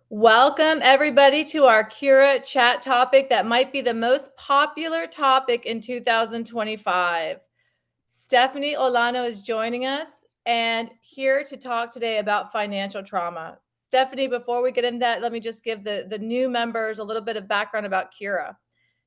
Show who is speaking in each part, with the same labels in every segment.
Speaker 1: Welcome everybody to our Cura chat topic that might be the most popular topic in 2025. Stephanie Olano is joining us and here to talk today about financial trauma. Stephanie, before we get into that, let me just give the new members a little bit of background about Cura.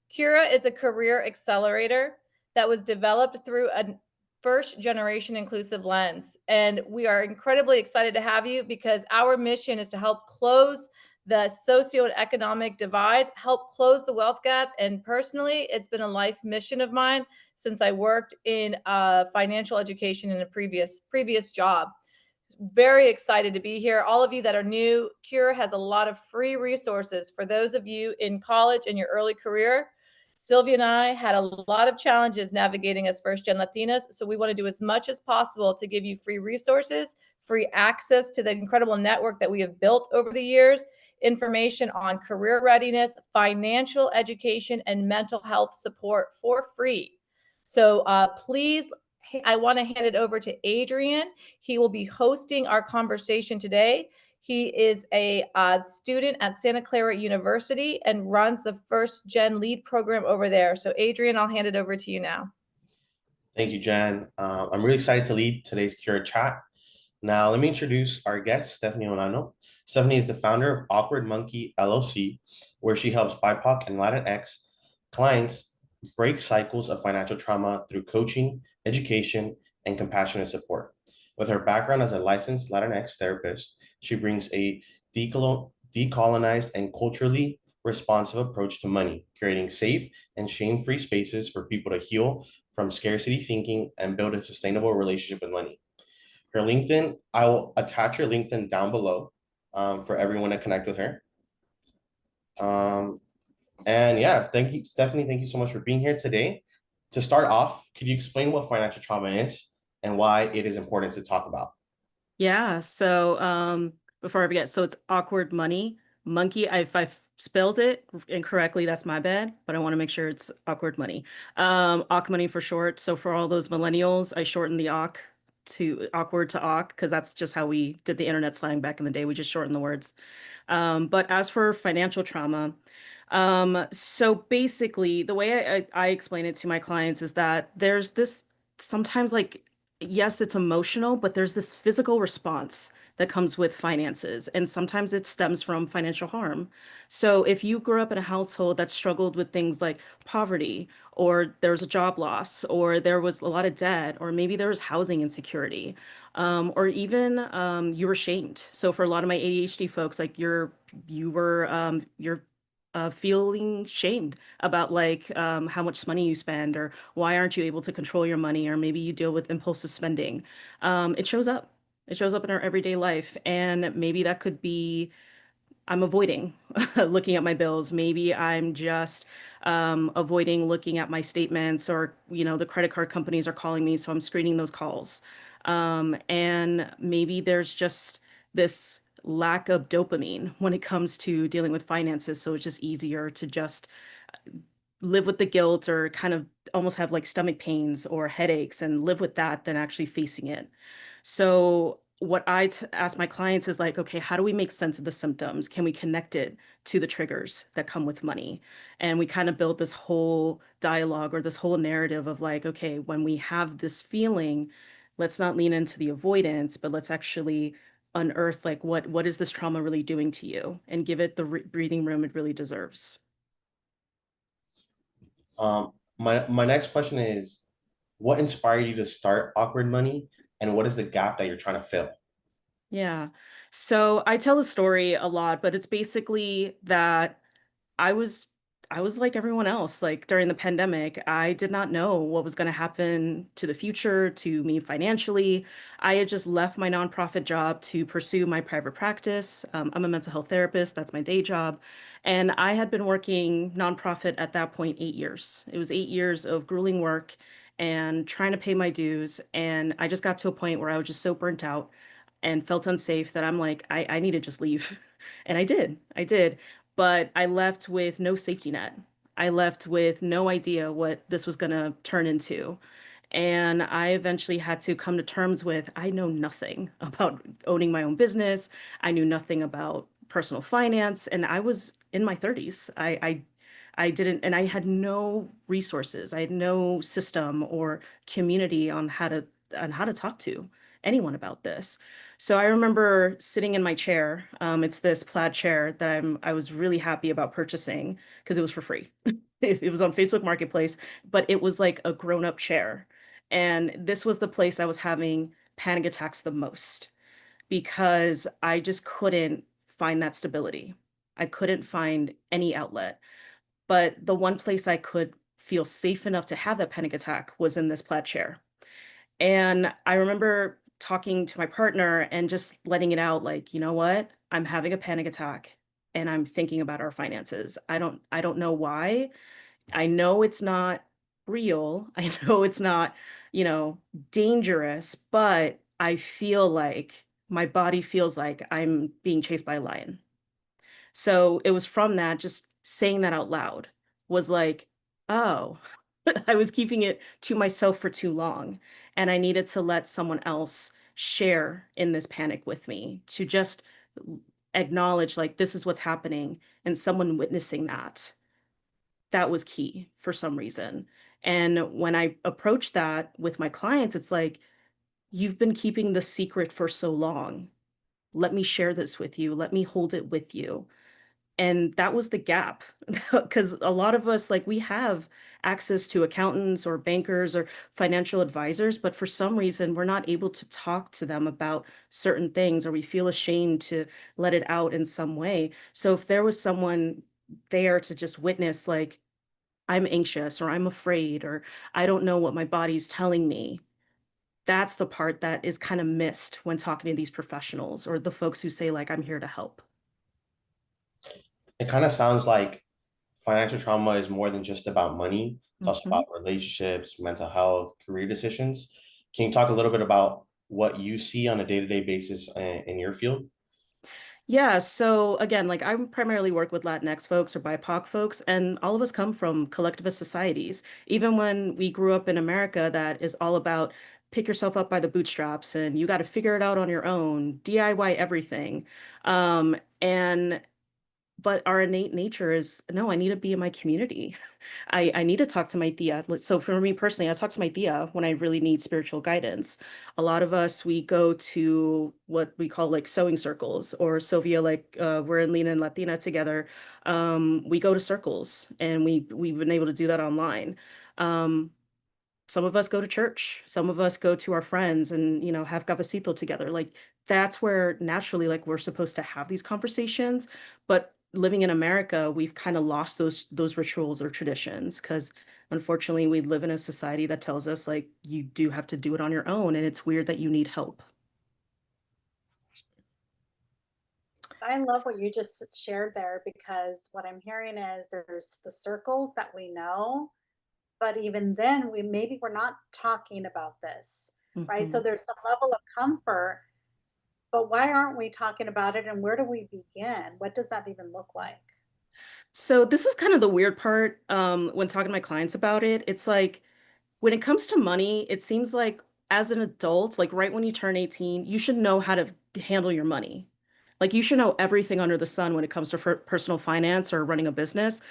Speaker 1: Cura is a career accelerator that was developed through a first generation inclusive lens. And we are incredibly excited to have you because our mission is to help close the socioeconomic divide, help close the wealth gap. And personally, it's been a life mission of mine since I worked in financial education in a previous job. Very excited to be here. All of you that are new, Cura has a lot of free resources for those of you in college and your early career. Sylvia and I had a lot of challenges navigating as first-gen Latinas, so we want to do as much as possible to give you free resources, free access to the incredible network that we have built over the years, information on career readiness, financial education, and mental health support for free. So please, I want to hand it over to Adrian. He will be hosting our conversation today. He is a student at Santa Clara University and runs the First Gen Lead program over there. So Adrian, I'll hand it over to you now.
Speaker 2: Thank you, Jen. I'm really excited to lead today's Cura chat. Now, let me introduce our guest, Stephanie Olano. Stephanie is the founder of Awkward Monkey LLC, where she helps BIPOC and Latinx clients break cycles of financial trauma through coaching, education, and compassionate support. With her background as a licensed Latinx therapist, she brings a decolonized and culturally responsive approach to money, creating safe and shame-free spaces for people to heal from scarcity thinking and build a sustainable relationship with money. Her LinkedIn, I will attach her LinkedIn down below for everyone to connect with her. And yeah, thank you, Stephanie. Thank you so much for being here today. To start off, could you explain what financial trauma is and why it is important to talk about?
Speaker 3: Yeah, so before I forget, so it's awkward money. Monkey, if I spelled it incorrectly, that's my bad, but I want to make sure it's awkward money. Awk money for short. So for all those millennials, I shortened the awk to awkward to awk because that's just how we did the internet slang back in the day. We just shortened the words. But as for financial trauma, so basically the way I explain it to my clients is that there's this sometimes like, yes, it's emotional, but there's this physical response that comes with finances. And sometimes it stems from financial harm. So if you grew up in a household that struggled with things like poverty, or there was a job loss, or there was a lot of debt, or maybe there was housing insecurity, or even you were shamed. So for a lot of my ADHD folks, like you're feeling shamed about like how much money you spend or why aren't you able to control your money, or maybe you deal with impulsive spending. It shows up. It shows up in our everyday life. And maybe that could be I'm avoiding looking at my bills. Maybe I'm just avoiding looking at my statements, or, the credit card companies are calling me, so I'm screening those calls. And maybe there's just this lack of dopamine when it comes to dealing with finances. So it's just easier to just live with the guilt or kind of almost have like stomach pains or headaches and live with that than actually facing it. So what I ask my clients is like, okay, how do we make sense of the symptoms? Can we connect it to the triggers that come with money? And we kind of build this whole dialogue or this whole narrative of like, okay, when we have this feeling, let's not lean into the avoidance, but let's actually unearth like what is this trauma really doing to you, and give it the breathing room it really deserves.
Speaker 2: My next question is, what inspired you to start Awkward Money, and what is the gap that you're trying to fill?
Speaker 3: Yeah. So I tell the story a lot, but it's basically that I was I was like everyone else. Like during the pandemic, I did not know what was going to happen to the future, to me financially. I had just left my nonprofit job to pursue my private practice. I'm a mental health therapist, that's my day job. And I had been working nonprofit at that point 8 years. It was 8 years of grueling work and trying to pay my dues. And I just got to a point where I was just so burnt out and felt unsafe that I'm like, I need to just leave. And I did. But I left with no safety net. I left with no idea what this was going to turn into. And I eventually had to come to terms with I know nothing about owning my own business. I knew nothing about personal finance, and I was in my 30s. I didn't, and I had no resources. I had no system or community on how to talk to anyone about this. So I remember sitting in my chair. It's this plaid chair that I was really happy about purchasing because it was for free. It was on Facebook Marketplace, but it was like a grown-up chair. And this was the place I was having panic attacks the most because I just couldn't find that stability. I couldn't find any outlet. But the one place I could feel safe enough to have that panic attack was in this plaid chair. And I remember talking to my partner and just letting it out like, you know what? I'm having a panic attack and I'm thinking about our finances. I don't know why. I know it's not real. I know it's not, you know, dangerous, but I feel like my body feels like I'm being chased by a lion. So it was from that, just saying that out loud was like, oh, I was keeping it to myself for too long. And I needed to let someone else share in this panic with me to just acknowledge, like, this is what's happening, and someone witnessing that. That was key for some reason. And when I approach that with my clients, it's like, you've been keeping the secret for so long. Let me share this with you. Let me hold it with you. And that was the gap because a lot of us, like, we have access to accountants or bankers or financial advisors, but for some reason we're not able to talk to them about certain things, or we feel ashamed to let it out in some way. So if there was someone there to just witness, like, I'm anxious or I'm afraid or I don't know what my body's telling me, that's the part that is kind of missed when talking to these professionals or the folks who say, like, I'm here to help.
Speaker 2: It kind of sounds like financial trauma is more than just about money. It's also
Speaker 3: Mhm.
Speaker 2: about relationships, mental health, career decisions. Can you talk a little bit about what you see on a day-to-day basis in your field?
Speaker 3: Yeah, so again, like, I primarily work with Latinx folks or BIPOC folks, and all of us come from collectivist societies. Even when we grew up in America, that is all about pick yourself up by the bootstraps and you got to figure it out on your own, DIY everything. And but our innate nature is no, I need to be in my community. I need to talk to my tia. So for me personally, I talk to my tia when I really need spiritual guidance. A lot of us, we go to what we call like sewing circles, or Sylvia, like, we're in Lena and Latina together. We go to circles and we've been able to do that online. Um, some of us go to church, some of us go to our friends and, you know, have cafecito together. Like, that's where naturally, like, we're supposed to have these conversations. But living in America, we've kind of lost those rituals or traditions because unfortunately we live in a society that tells us, like, you do have to do it on your own, and it's weird that you need help.
Speaker 4: I love what you just shared there because what I'm hearing is there's the circles that we know, but even then we're not talking about this, right? So
Speaker 3: Mhm.
Speaker 4: there's some level of comfort, but why aren't we talking about it and where do we begin? What does that even look like?
Speaker 3: So this is kind of the weird part, when talking to my clients about it. It's like, when it comes to money, it seems like as an adult, like right when you turn 18, you should know how to handle your money. Like, you should know everything under the sun when it comes to personal finance or running a business.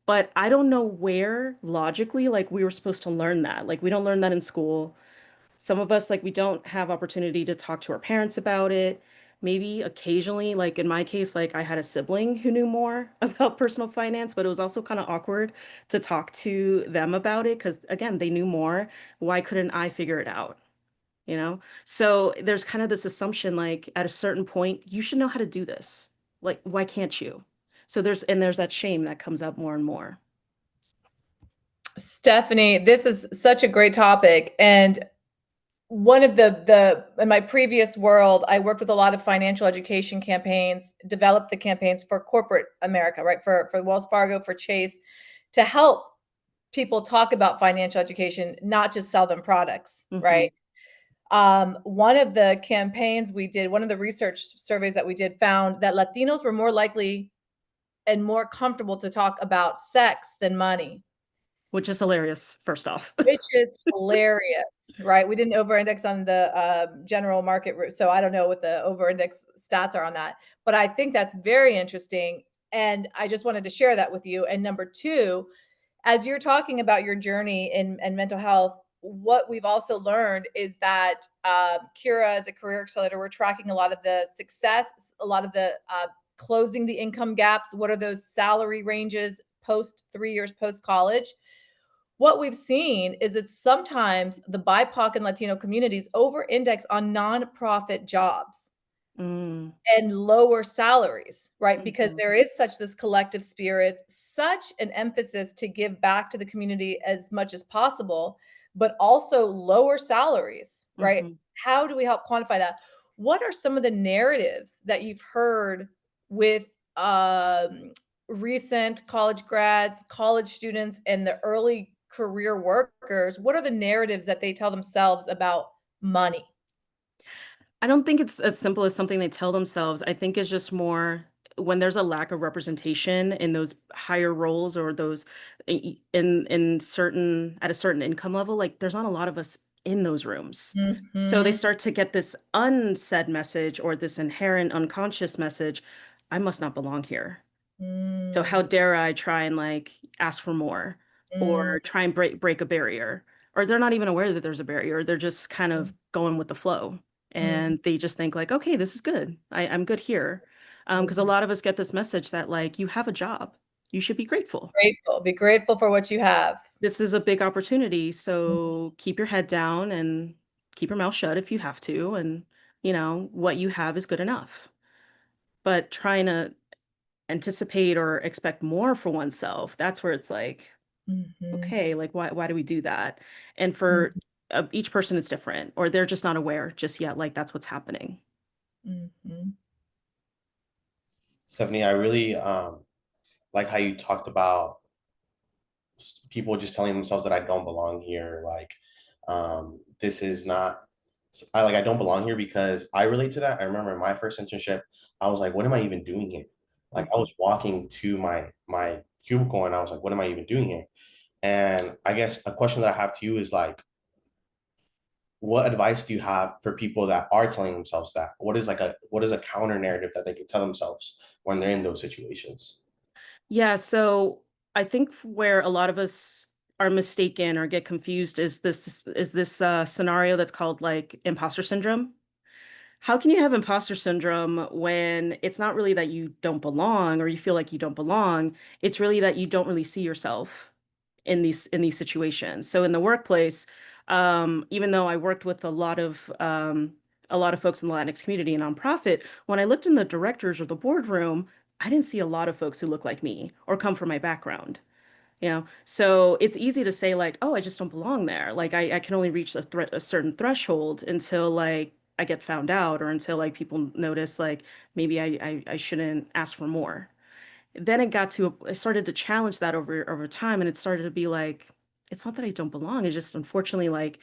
Speaker 3: But I don't know where logically, like, we were supposed to learn that. Like, we don't learn that in school. Some of us, like, we don't have opportunity to talk to our parents about it. Maybe occasionally, like in my case, like, I had a sibling who knew more about personal finance, but it was also kind of awkward to talk to them about it because, again, they knew more. Why couldn't I figure it out? You know? So there's kind of this assumption, like, at a certain point, you should know how to do this. Like, why can't you? So there's that shame that comes up more and more.
Speaker 1: Stephanie, this is such a great topic. And one of the in my previous world, I worked with a lot of financial education campaigns, developed the campaigns for corporate America, right? For Wells Fargo, for Chase, to help people talk about financial education, not just sell them products,
Speaker 3: Hmm.
Speaker 1: right? One of the campaigns we did, one of the research surveys that we did found that Latinos were more likely and more comfortable to talk about sex than money.
Speaker 3: which is hilarious, first off.
Speaker 1: which is hilarious, right? We didn't over-index on the general market, so I don't know what the over-index stats are on that, but I think that's very interesting, and I just wanted to share that with you. And number two, as you're talking about your journey in mental health, what we've also learned is that Kira, as a career accelerator, we're tracking a lot of the success, a lot of the closing the income gaps. What are those salary ranges post 3 years post college? What we've seen is that sometimes the BIPOC and Latino communities over-index on nonprofit jobs
Speaker 3: Mm,
Speaker 1: and lower salaries, right? Because
Speaker 3: mhm,
Speaker 1: there is such this collective spirit, such an emphasis to give back to the community as much as possible, but also lower salaries, right?
Speaker 3: mhm.
Speaker 1: How do we help quantify that? What are some of the narratives that you've heard with recent college grads, college students, and the early career workers? What are the narratives that they tell themselves about money?
Speaker 3: I don't think it's as simple as something they tell themselves. I think it's just more when there's a lack of representation in those higher roles or those in certain at a certain income level, like there's not a lot of us in those rooms. So they
Speaker 1: Mhm.
Speaker 3: start to get this unsaid message or this inherent unconscious message, I must not belong here. So how
Speaker 1: Mm,
Speaker 3: dare I try and like ask for more
Speaker 1: mm,
Speaker 3: or try and break a barrier? Or they're not even aware that there's a barrier. They're just kind
Speaker 1: mm,
Speaker 3: of going with the flow.
Speaker 1: mm,
Speaker 3: And they just think like, okay, this is good. I'm good here. Because a
Speaker 1: mhm.
Speaker 3: lot of us get this message that like you have a job. You should be grateful.
Speaker 1: Grateful, be grateful for what you have.
Speaker 3: This is a big opportunity.
Speaker 1: Mhm,
Speaker 3: So keep your head down and keep your mouth shut if you have to. And what you have is good enough. But trying to anticipate or expect more for oneself, that's where it's like,
Speaker 1: mhm,
Speaker 3: okay, like why do we do that? And for
Speaker 1: mhm,
Speaker 3: each person is different, or they're just not aware just yet, like that's what's happening.
Speaker 1: mhm,
Speaker 2: Stephanie, I really like how you talked about people just telling themselves that I don't belong here. Like, this is not. I don't belong here because I relate to that. I remember in my first internship, I was like, what am I even doing here? Like, I
Speaker 3: Mhm.
Speaker 2: was walking to my cubicle and I was like, what am I even doing here? And I guess a question that I have to you is like, what advice do you have for people that are telling themselves that? What is a counter narrative that they can tell themselves when they're in those situations?
Speaker 3: Yeah, so I think where a lot of us are mistaken or get confused is this scenario that's called like imposter syndrome. How can you have imposter syndrome when it's not really that you don't belong or you feel like you don't belong? It's really that you don't really see yourself in these situations. So in the workplace, even though I worked with a lot of folks in the Latinx community and nonprofit, when I looked in the directors or the boardroom, I didn't see a lot of folks who look like me or come from my background. So it's easy to say like, oh, I just don't belong there. Like I can only reach a certain threshold until like I get found out or until like people notice like maybe I shouldn't ask for more. Then I started to challenge that over time, and it started to be like, it's not that I don't belong. It's just unfortunately like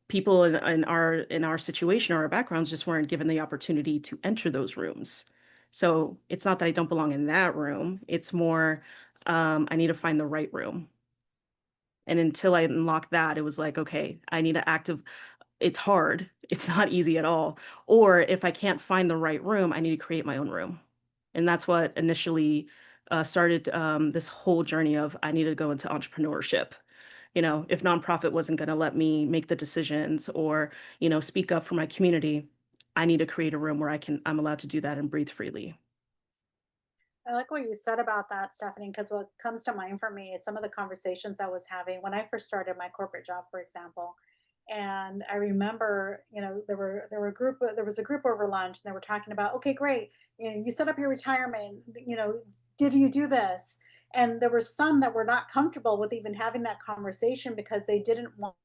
Speaker 3: people in our situation or our backgrounds just weren't given the opportunity to enter those rooms. So it's not that I don't belong in that room. It's more I need to find the right room. And until I unlocked that, it was like, okay, I need to active. It's hard. It's not easy at all. Or if I can't find the right room, I need to create my own room. And that's what initially started this whole journey of I need to go into entrepreneurship. If nonprofit wasn't going to let me make the decisions or, speak up for my community, I need to create a room where I'm allowed to do that and breathe freely.
Speaker 4: I like what you said about that, Stephanie, because what comes to mind for me is some of the conversations I was having when I first started my corporate job, for example. And I remember, there was a group over lunch, and they were talking about, okay, great, you set up your retirement, did you do this? And there were some that were not comfortable with even having that conversation because they didn't want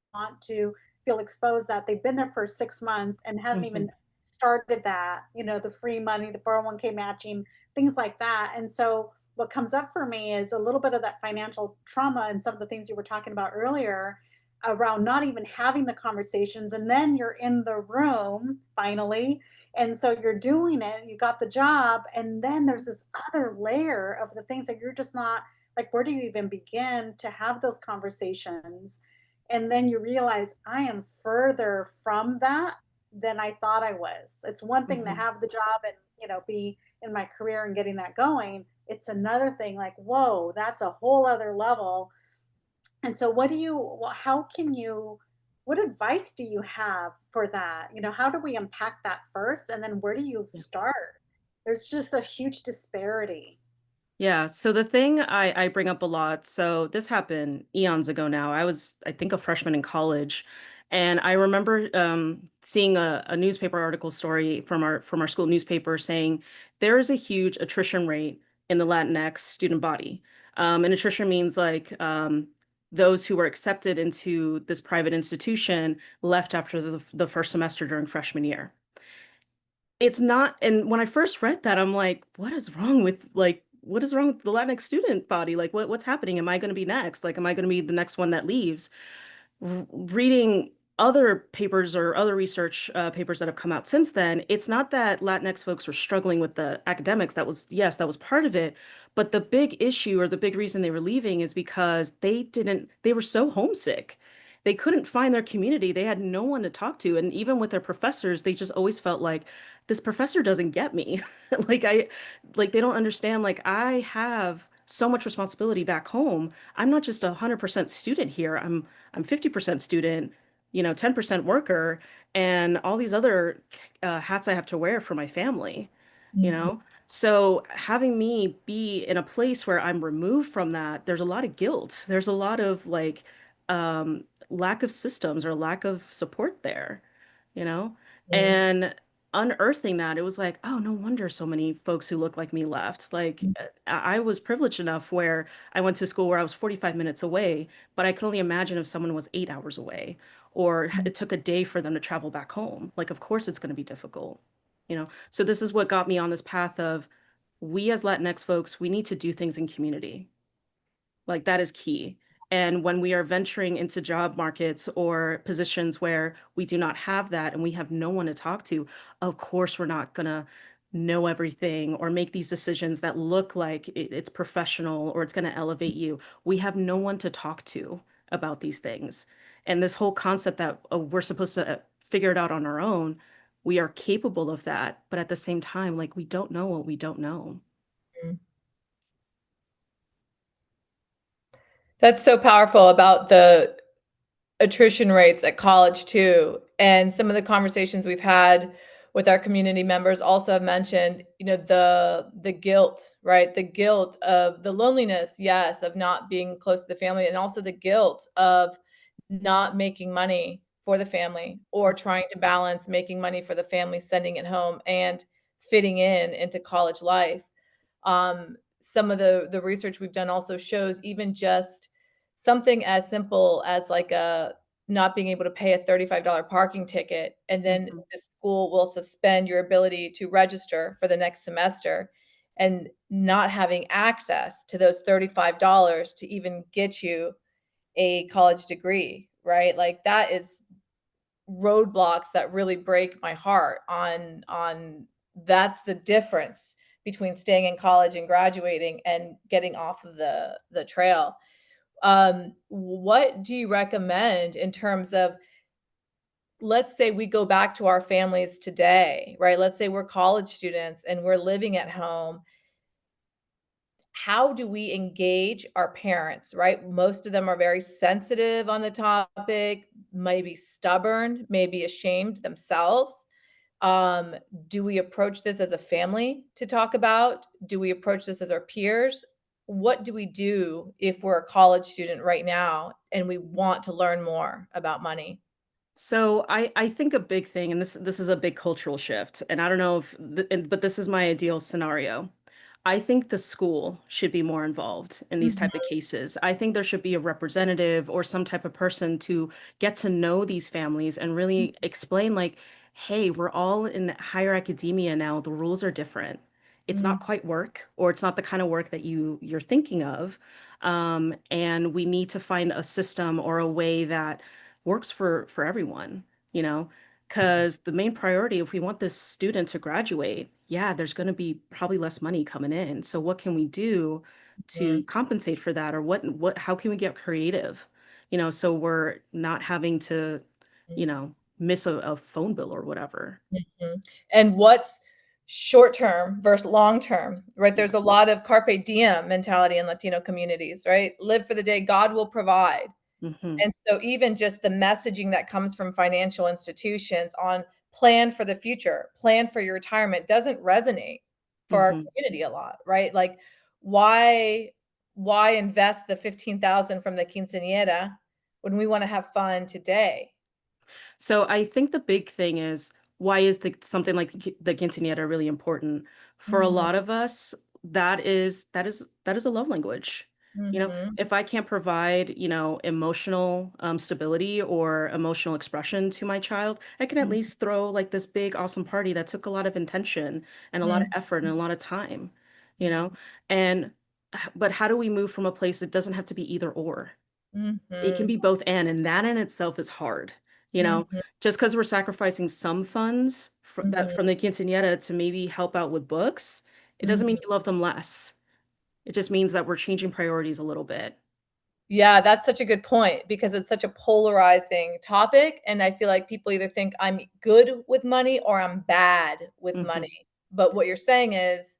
Speaker 4: to feel exposed that they've been there for 6 months and hadn't
Speaker 3: Hmm.
Speaker 4: even started that, the free money, the 401k matching, things like that. And so what comes up for me is a little bit of that financial trauma and some of the things you were talking about earlier around not even having the conversations. And then you're in the room finally. And so you're doing it, you got the job. And then there's this other layer of the things that you're just not Like, where do you even begin to have those conversations? And then you realize I am further from that than I thought I was. It's one thing to
Speaker 3: Mhm.
Speaker 4: have the job and, be in my career and getting that going. It's another thing like, whoa, that's a whole other level. And so how can you, what advice do you have for that? How do we unpack that first? And then where do you start? There's just a huge disparity.
Speaker 3: Yeah, so the thing I bring up a lot, so this happened eons ago now. I was, I think, a freshman in college, and I remember seeing a newspaper article story from our school newspaper saying there is a huge attrition rate in the Latinx student body. And attrition means like those who were accepted into this private institution left after the first semester during freshman year. It's not, and when I first read that, I'm like, what is wrong with the Latinx student body? Like, what's happening? Am I going to be next? Like, am I going to be the next one that leaves? Reading other papers or other research papers that have come out since then, it's not that Latinx folks were struggling with the academics. That was, yes, that was part of it. But the big issue or the big reason they were leaving is because they were so homesick. They couldn't find their community. They had no one to talk to. And even with their professors, they just always felt like this professor doesn't get me. Like like they don't understand, like I have so much responsibility back home. I'm not just 100% student here. I'm 50% student, 10% worker, and all these other hats I have to wear for my family, you
Speaker 1: Mhm.
Speaker 3: know? So having me be in a place where I'm removed from that, there's a lot of guilt. There's a lot of like lack of systems or lack of support there, you know?
Speaker 1: Mhm.
Speaker 3: And unearthing that, it was like, oh, no wonder so many folks who look like me left. Like I was privileged enough where I went to a school where I was 45 minutes away, but I could only imagine if someone was 8 hours away or it took a day for them to travel back home. Like, of course, it's going to be difficult, you know? So, this is what got me on this path of we as Latinx folks, we need to do things in community. Like that is key. And when we are venturing into job markets or positions where we do not have that and we have no one to talk to, of course, we're not going to know everything or make these decisions that look like it's professional or it's going to elevate you. We have no one to talk to about these things. And this whole concept that we're supposed to figure it out on our own, we are capable of that. But at the same time, like we don't know what we don't know.
Speaker 1: That's so powerful about the attrition rates at college too. And some of the conversations we've had with our community members also have mentioned, the guilt, right? The guilt of the loneliness, yes, of not being close to the family, and also the guilt of not making money for the family or trying to balance making money for the family, sending it home, and fitting in into college life. Some of the research we've done also shows even just something as simple as like a not being able to pay a $35 parking ticket, and then
Speaker 3: Mhm.
Speaker 1: the school will suspend your ability to register for the next semester, and not having access to those $35 to even get you a college degree, right? Like that is roadblocks that really break my heart on that's the difference between staying in college and graduating and getting off of the trail. What do you recommend in terms of, let's say we go back to our families today, right? Let's say we're college students and we're living at home. How do we engage our parents, right? Most of them are very sensitive on the topic, maybe stubborn, maybe ashamed themselves. Um, do we approach this as a family to talk about? Do we approach this as our peers? What do we do if we're a college student right now and we want to learn more about money?
Speaker 3: So I think a big thing, and this is a big cultural shift, and I don't know if, but this is my ideal scenario. I think the school should be more involved in these type of
Speaker 1: Mhm,
Speaker 3: cases. I think there should be a representative or some type of person to get to know these families and really explain like, hey, we're all in higher academia now. The rules are different. It's
Speaker 1: mhm,
Speaker 3: not quite work, or it's not the kind of work that you're thinking of. And we need to find a system or a way that works for everyone, you know? Because the main priority, if we want this student to graduate, yeah, there's going to be probably less money coming in. So what can we do to
Speaker 1: Mhm.
Speaker 3: compensate for that? Or how can we get creative? So we're not having to, miss a phone bill or whatever.
Speaker 1: Mhm. And what's short term versus long term, right?
Speaker 3: Yeah.
Speaker 1: There's a lot of carpe diem mentality in Latino communities, right? Live for the day, God will provide.
Speaker 3: Hmm.
Speaker 1: And so even just the messaging that comes from financial institutions on plan for the future, plan for your retirement doesn't resonate for our
Speaker 3: Hmm.
Speaker 1: community a lot, right? Like why why invest the 15,000 from the quinceañera when we want to have fun today?
Speaker 3: So I think the big thing is, why is something like the quinceañera really important? For a
Speaker 1: Mhm,
Speaker 3: lot of us, that is a love language.
Speaker 1: mhm,
Speaker 3: If I can't provide, emotional stability or emotional expression to my child, I can at
Speaker 1: mhm,
Speaker 3: least throw like this big, awesome party that took a lot of intention and a lot of
Speaker 1: mhm,
Speaker 3: effort and a lot of time, you
Speaker 1: mhm,
Speaker 3: know? And but how do we move from a place that doesn't have to be either or? It can
Speaker 1: mhm,
Speaker 3: be both and that in itself is hard, you know?
Speaker 1: mhm,
Speaker 3: Just because we're sacrificing some funds that
Speaker 1: mhm,
Speaker 3: from the quinceañera to maybe help out with books, it doesn't mean
Speaker 1: mhm.
Speaker 3: you love them less. It just means that we're changing priorities a little bit.
Speaker 1: Yeah, that's such a good point because it's such a polarizing topic, and I feel like people either think I'm good with money or I'm bad with
Speaker 3: Hmm.
Speaker 1: money. But what you're saying is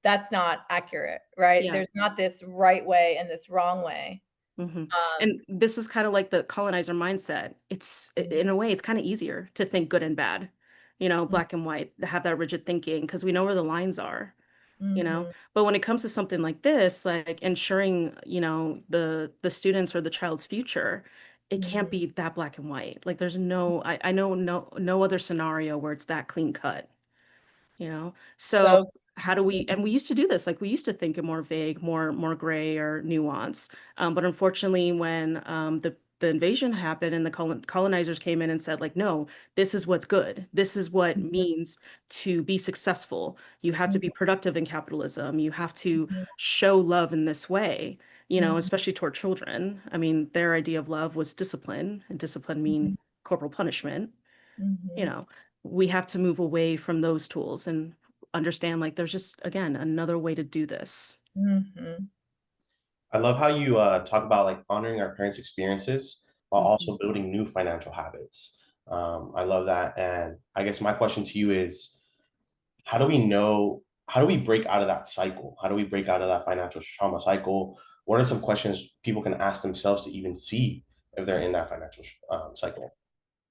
Speaker 1: that's not accurate, right?
Speaker 3: Yeah.
Speaker 1: There's not this right way and this wrong way.
Speaker 3: Hmm.
Speaker 1: Um,
Speaker 3: And this is kind of like the colonizer mindset. In a way, it's kind of easier to think good and bad,
Speaker 1: mhm,
Speaker 3: black and white, to have that rigid thinking because we know where the lines are.
Speaker 1: mhm,
Speaker 3: But when it comes to something like this, like ensuring, the students or the child's future, it can't
Speaker 1: mhm.
Speaker 3: be that black and white. Like there's I know no other scenario where it's that clean cut, so
Speaker 1: So
Speaker 3: how do we, and we used to do this, like we used to think in more vague, more gray or nuance. But unfortunately when the invasion happened and the colonizers came in and said like, no, this is what's good, this is what
Speaker 1: mhm,
Speaker 3: means to be successful, you have to
Speaker 1: mhm,
Speaker 3: be productive in capitalism, you have to
Speaker 1: mhm,
Speaker 3: show love in this way,
Speaker 1: mhm,
Speaker 3: especially toward children. I mean, their idea of love was discipline, and discipline mean
Speaker 1: mhm,
Speaker 3: corporal punishment. you
Speaker 1: mhm,
Speaker 3: know, we have to move away from those tools and understand like there's just, again, another way to do this.
Speaker 1: mhm,
Speaker 2: I love how you talk about like honoring our parents' experiences while
Speaker 3: Mhm.
Speaker 2: also building new financial habits. I love that. And I guess my question to you is, how do we know, how do we break out of that cycle? How do we break out of that financial trauma cycle? What are some questions people can ask themselves to even see if they're in that financial cycle?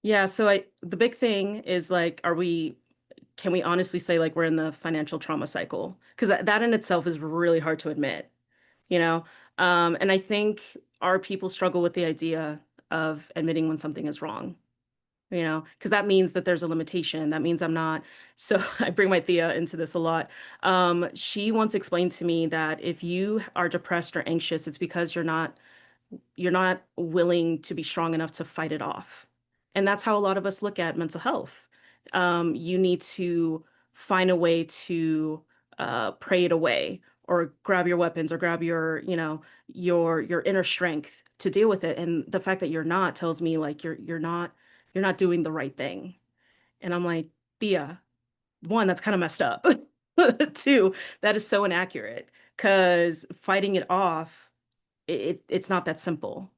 Speaker 3: Yeah, so the big thing is like, can we honestly say like we're in the financial trauma cycle? Because that in itself is really hard to admit, you know? And I think our people struggle with the idea of admitting when something is wrong. Because that means that there's a limitation. That means I'm not. So I bring my Thea into this a lot. She once explained to me that if you are depressed or anxious, it's because you're not willing to be strong enough to fight it off. And that's how a lot of us look at mental health. You need to find a way to pray it away or grab your weapons or grab your inner strength to deal with it. And the fact that you're not tells me like you're not doing the right thing. And I'm like, Thea, one, that's kind of messed up. Two, that is so inaccurate because fighting it off, it's not that simple.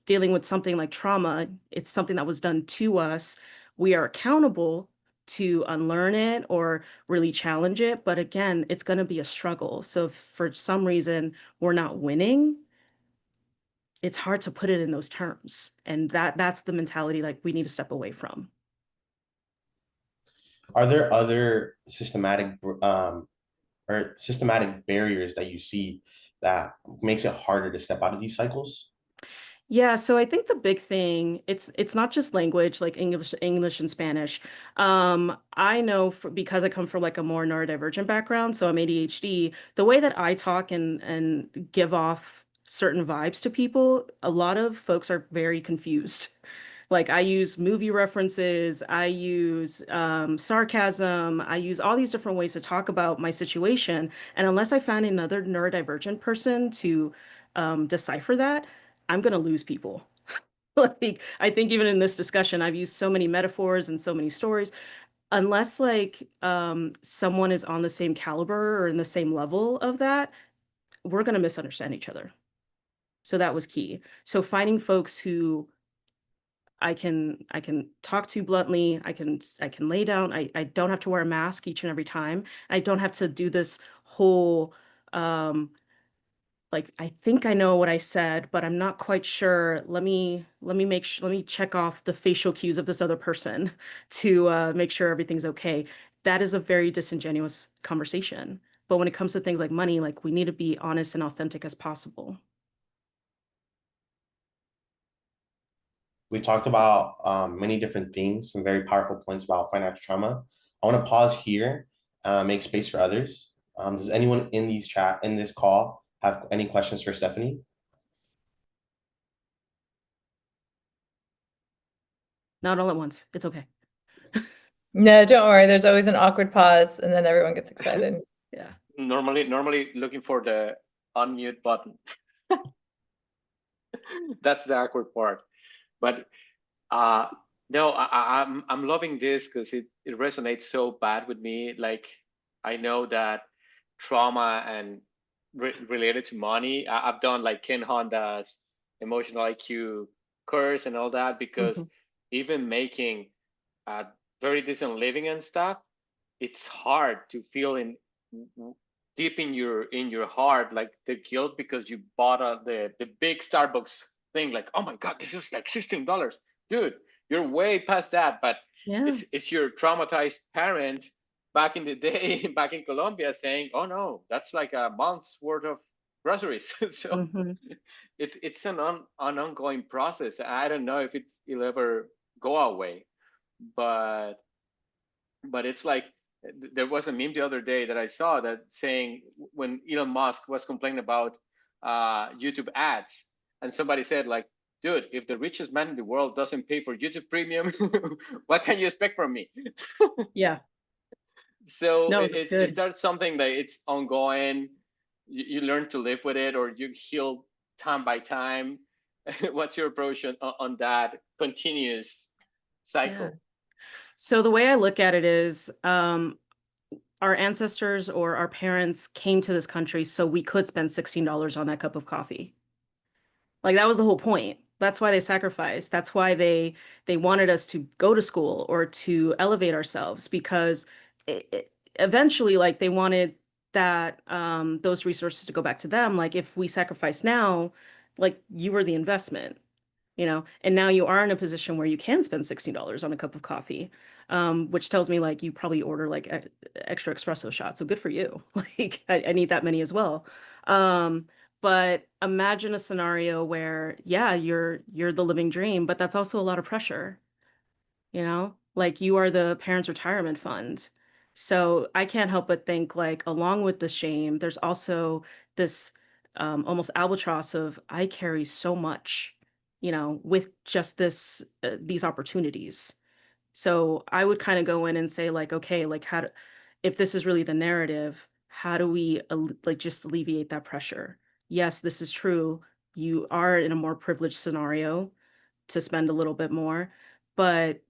Speaker 3: Dealing with something like trauma, it's something that was done to us. We are accountable to unlearn it or really challenge it. But again, it's going to be a struggle. So if for some reason we're not winning, it's hard to put it in those terms. And that's the mentality like we need to step away from.
Speaker 2: Are there other systematic barriers that you see that makes it harder to step out of these cycles?
Speaker 3: Yeah, so I think the big thing, it's not just language like English and Spanish. I know because I come from like a more neurodivergent background, so I'm ADHD, the way that I talk and give off certain vibes to people, a lot of folks are very confused. Like I use movie references, I use sarcasm, I use all these different ways to talk about my situation. And unless I find another neurodivergent person to decipher that, I'm gonna lose people. Like, I think even in this discussion, I've used so many metaphors and so many stories. Unless like someone is on the same caliber or in the same level of that, we're going to misunderstand each other. So that was key. So finding folks who I can talk to bluntly, I can lay down. I don't have to wear a mask each and every time. I don't have to do this whole like, I think I know what I said, but I'm not quite sure. Let me check off the facial cues of this other person to make sure everything's okay. That is a very disingenuous conversation. But when it comes to things like money, like we need to be honest and authentic as possible.
Speaker 2: We talked about many different things, some very powerful points about financial trauma. I want to pause here, make space for others. Does anyone in this call have any questions for Stephanie?
Speaker 3: Not all at once. It's okay.
Speaker 1: No, don't worry. There's always an awkward pause, and then everyone gets excited.
Speaker 3: Yeah.
Speaker 5: Normally looking for the unmute button. That's the awkward part. But no, I'm loving this because it resonates so bad with me. Like, I know that trauma and related to money, I've done like Ken Honda's emotional IQ course and all that, because even making a very decent living and stuff, it's hard to feel in deep in your heart like the guilt because you bought the big Starbucks thing. Like, oh my god, this is like $16, dude. You're way past that, but
Speaker 3: Yeah.
Speaker 5: it's your traumatized parent back in the day, back in Colombia, saying, "Oh no, that's like a month's worth of groceries." So it's an ongoing process. I don't know if it'll ever go away, but it's like there was a meme the other day that I saw that saying when Elon Musk was complaining about YouTube ads, and somebody said like, dude, if the richest man in the world doesn't pay for YouTube Premium, what can you expect from me?
Speaker 3: Yeah.
Speaker 5: So
Speaker 3: No, that's
Speaker 5: it's
Speaker 3: good.
Speaker 5: that's something that it's ongoing. You learn to live with it, or you heal time by time. What's your approach on that continuous cycle?
Speaker 3: Yeah. So the way I look at it is our ancestors or our parents came to this country so we could spend $16 on that cup of coffee. Like that was the whole point. That's why they sacrificed. That's why they wanted us to go to school or to elevate ourselves, because eventually like they wanted that those resources to go back to them. Like if we sacrifice now, like you were the investment, you know, and now you are in a position where you can spend $16 on a cup of coffee, which tells me like you probably order like extra espresso shots. So good for you. Like I need that many as well. But imagine a scenario where, yeah, you're the living dream, but that's also a lot of pressure, you know? Like you are the parents' retirement fund. So I can't help but think like along with the shame, there's also this almost albatross of I carry so much, you know, with just these opportunities. So I would kind of go in and say like, okay, like if this is really the narrative, how do we like just alleviate that pressure? Yes, this is true. You are in a more privileged scenario to spend a little bit more, but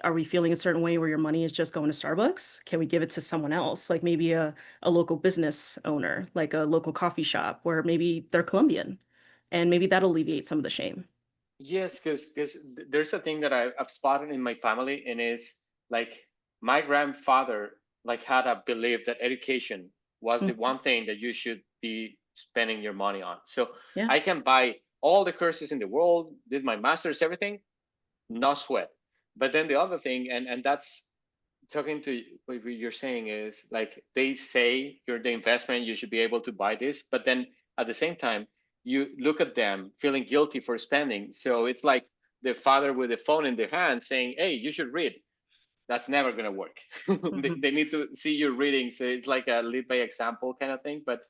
Speaker 3: are we feeling a certain way where your money is just going to Starbucks? Can we give it to someone else? Like maybe a local business owner, like a local coffee shop where maybe they're Colombian and maybe that'll alleviate some of the shame.
Speaker 5: Yes, because there's a thing that I've spotted in my family, and is like my grandfather like had a belief that education was the one thing that you should be spending your money on. So
Speaker 3: Yeah.
Speaker 5: I can buy all the courses in the world, did my master's, everything, no sweat. But then the other thing, and that's talking to what you're saying, is like they say you're the investment, you should be able to buy this, but then at the same time you look at them feeling guilty for spending. So it's like the father with the phone in their hand saying, hey, you should read. That's never going to work. They need to see you reading, so it's like a lead by example kind of thing. But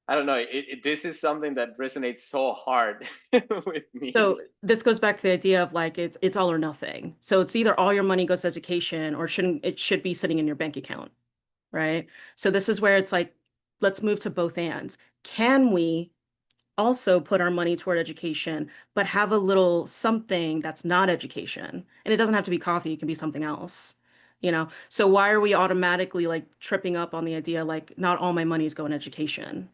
Speaker 5: I don't know, this is something that resonates so hard with me.
Speaker 3: So this goes back to the idea of like it's all or nothing. So it's either all your money goes to education or it should be sitting in your bank account, right? So this is where it's like, let's move to both ends. Can we also put our money toward education, but have a little something that's not education. And it doesn't have to be coffee, it can be something else. So why are we automatically like tripping up on the idea like not all my money is going to education?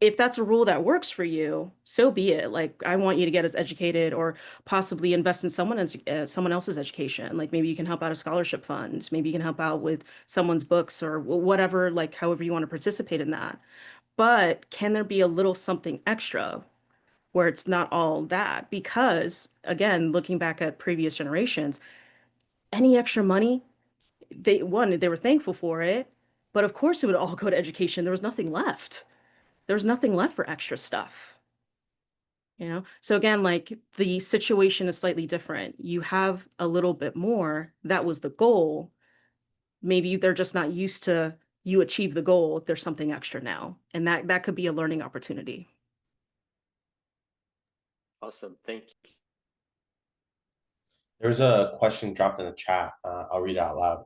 Speaker 3: If that's a rule that works for you, so be it. Like, I want you to get as educated or possibly invest in someone else's education. Like, maybe you can help out a scholarship fund. Maybe you can help out with someone's books or whatever, like, however you want to participate in that. But can there be a little something extra where it's not all that? Because, again, looking back at previous generations, any extra money, they were thankful for it, but of course it would all go to education. There was nothing left. There was nothing left for extra stuff. So again, like the situation is slightly different. You have a little bit more. That was the goal. Maybe they're just not used to you achieve the goal. There's something extra now. And that could be a learning opportunity.
Speaker 5: Awesome. Thank you.
Speaker 2: There's a question dropped in the chat. I'll read it out loud.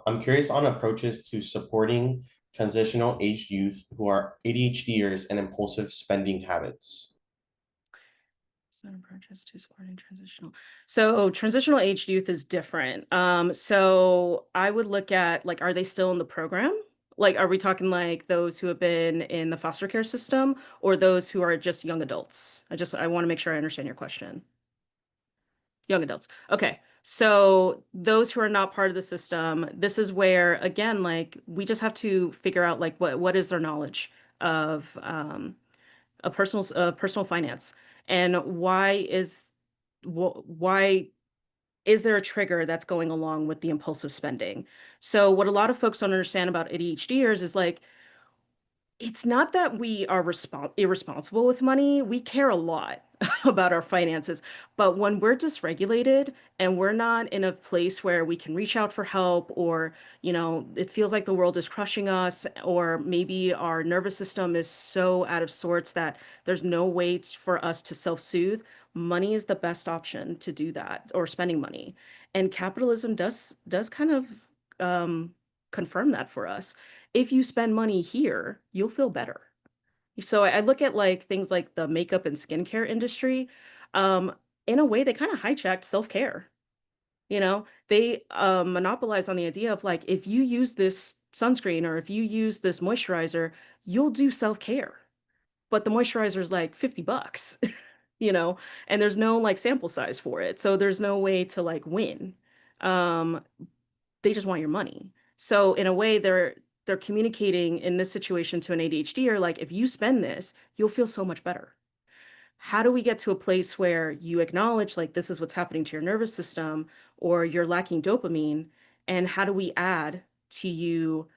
Speaker 2: I'm curious on approaches to supporting transitional aged youth who are ADHDers and impulsive spending habits.
Speaker 3: Approaches to supporting transitional. So transitional aged youth is different. So I would look at like, are they still in the program? Like, are we talking like those who have been in the foster care system or those who are just young adults? I want to make sure I understand your question. Young adults. Okay. So those who are not part of the system, this is where, again, like we just have to figure out like what is their knowledge of a personal finance and why is there a trigger that's going along with the impulsive spending? So what a lot of folks don't understand about ADHDers is like it's not that we are irresponsible with money. We care a lot about our finances. But when we're dysregulated and we're not in a place where we can reach out for help, or, it feels like the world is crushing us, or maybe our nervous system is so out of sorts that there's no way for us to self-soothe, money is the best option to do that, or spending money. And capitalism does kind of confirm that for us. If you spend money here, you'll feel better. So I look at like things like the makeup and skincare industry. In a way, they kind of hijacked self-care. They monopolize on the idea of like, if you use this sunscreen or if you use this moisturizer, you'll do self-care. But the moisturizer is like $50, and there's no like sample size for it. So there's no way to like win. Um, they just want your money. So in a way, they're communicating in this situation to an ADHD or like, if you spend this, you'll feel so much better. How do we get to a place where you acknowledge like this is what's happening to your nervous system or you're lacking dopamine? And how do we add to you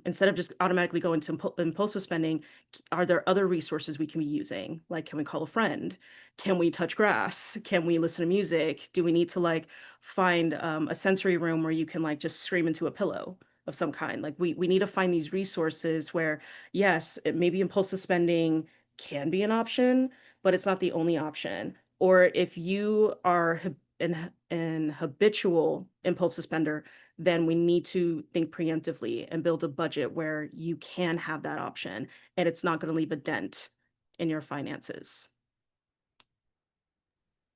Speaker 3: instead of just automatically going to impulsive spending? Are there other resources we can be using? Like, can we call a friend? Can we touch grass? Can we listen to music? Do we need to like find a sensory room where you can like just scream into a pillow of some kind? Like we need to find these resources where, yes, maybe impulsive spending can be an option, but it's not the only option. Or if you are an habitual impulsive spender, then we need to think preemptively and build a budget where you can have that option and it's not going to leave a dent in your finances.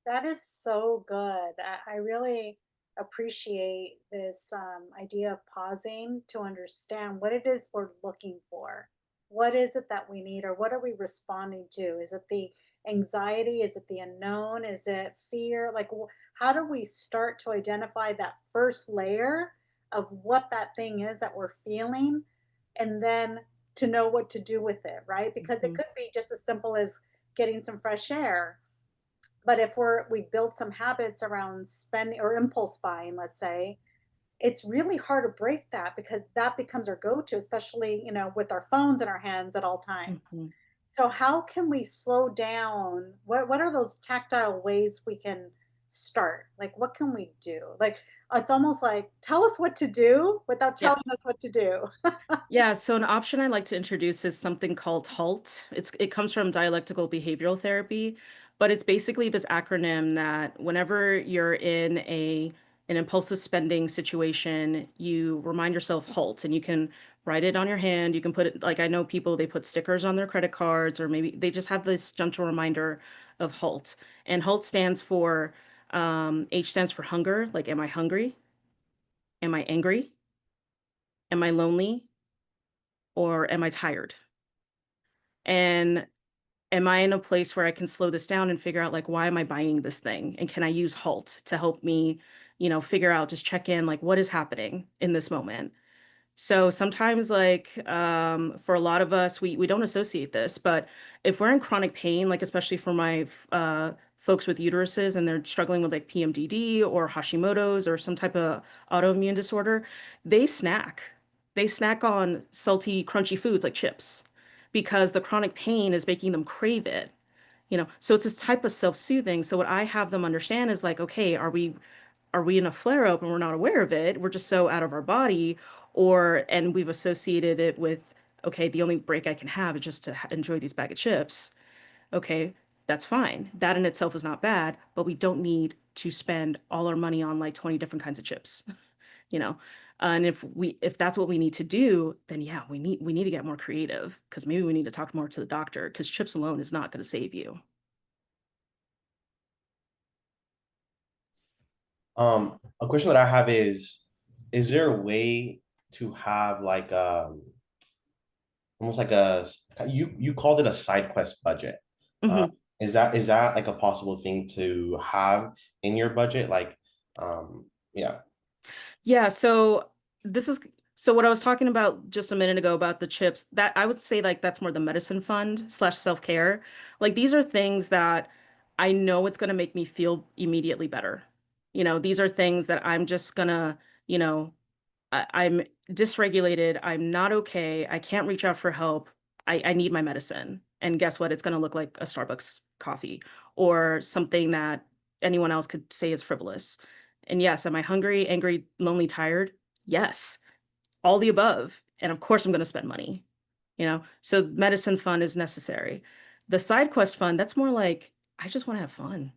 Speaker 4: That is so good. I really appreciate this idea of pausing to understand what it is we're looking for. What is it that we need, or what are we responding to? Is it the anxiety? Is it the unknown? Is it fear? Like, how do we start to identify that first layer of what that thing is that we're feeling, and then to know what to do with it, right? Because it could be just as simple as getting some fresh air, but if we build some habits around spending or impulse buying, let's say, it's really hard to break that because that becomes our go-to, especially, with our phones in our hands at all times. So how can we slow down? What are those tactile ways we can start? Like, what can we do? Like, it's almost like tell us what to do without
Speaker 3: Yeah.
Speaker 4: telling us what to do.
Speaker 3: Yeah, so an option I like to introduce is something called HALT. It comes from dialectical behavioral therapy, but it's basically this acronym that whenever you're in a an impulsive spending situation, you remind yourself halt, and you can write it on your hand. You can put it, like I know people, they put stickers on their credit cards, or maybe they just have this gentle reminder of halt. And halt stands for H stands for hunger. Like, am I hungry? Am I angry? Am I lonely? Or am I tired? And am I in a place where I can slow this down and figure out, like, why am I buying this thing? And can I use halt to help me, figure out, just check in, like, what is happening in this moment? So sometimes, like, for a lot of us, we don't associate this, but if we're in chronic pain, like especially for my folks with uteruses and they're struggling with like PMDD or Hashimoto's or some type of autoimmune disorder, they snack. They snack on salty, crunchy foods like chips because the chronic pain is making them crave it. So it's this type of self-soothing. So what I have them understand is like, okay, are we in a flare up and we're not aware of it? We're just so out of our body, and we've associated it with, okay, the only break I can have is just to enjoy these bag of chips. Okay, that's fine. That in itself is not bad, but we don't need to spend all our money on like 20 different kinds of chips, you know? And if that's what we need to do, then yeah, we need to get more creative, because maybe we need to talk more to the doctor, because chips alone is not going to save you.
Speaker 2: A question that I have is there a way to have like almost like you called it a side quest budget. Uh,
Speaker 3: Mhm.
Speaker 2: is that like a possible thing to have in your budget? Like, yeah.
Speaker 3: Yeah, so what I was talking about just a minute ago about the chips, that I would say like that's more the medicine fund slash self-care. Like these are things that I know it's gonna make me feel immediately better. These are things that I'm just gonna, you know, I'm dysregulated. I'm not okay. I can't reach out for help. I need my medicine. And guess what? It's going to look like a Starbucks coffee or something that anyone else could say is frivolous. And yes, am I hungry, angry, lonely, tired? Yes, all the above. And of course, I'm going to spend money. So medicine fund is necessary. The side quest fund, that's more like, I just want to have fun.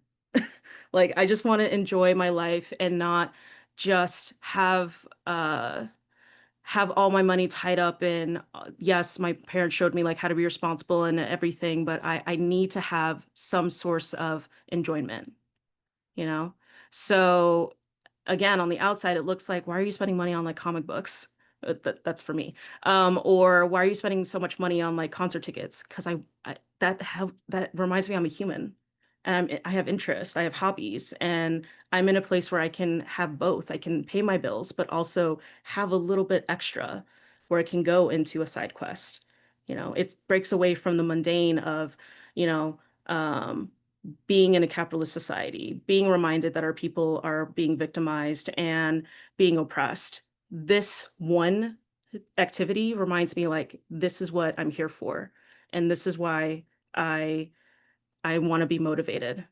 Speaker 3: Like, I just want to enjoy my life and not just have all my money tied up in, yes, my parents showed me like how to be responsible and everything, but I need to have some source of enjoyment, you know? So again, on the outside, it looks like, why are you spending money on like comic books? That's for me. Or why are you spending so much money on like concert tickets? Because that reminds me I'm a human, and I have interests, I have hobbies, and I'm in a place where I can have both. I can pay my bills, but also have a little bit extra where it can go into a side quest. It breaks away from the mundane of, you know, um, being in a capitalist society, being reminded that our people are being victimized and being oppressed. This one activity reminds me like this is what I'm here for, and this is why I I want to be motivated.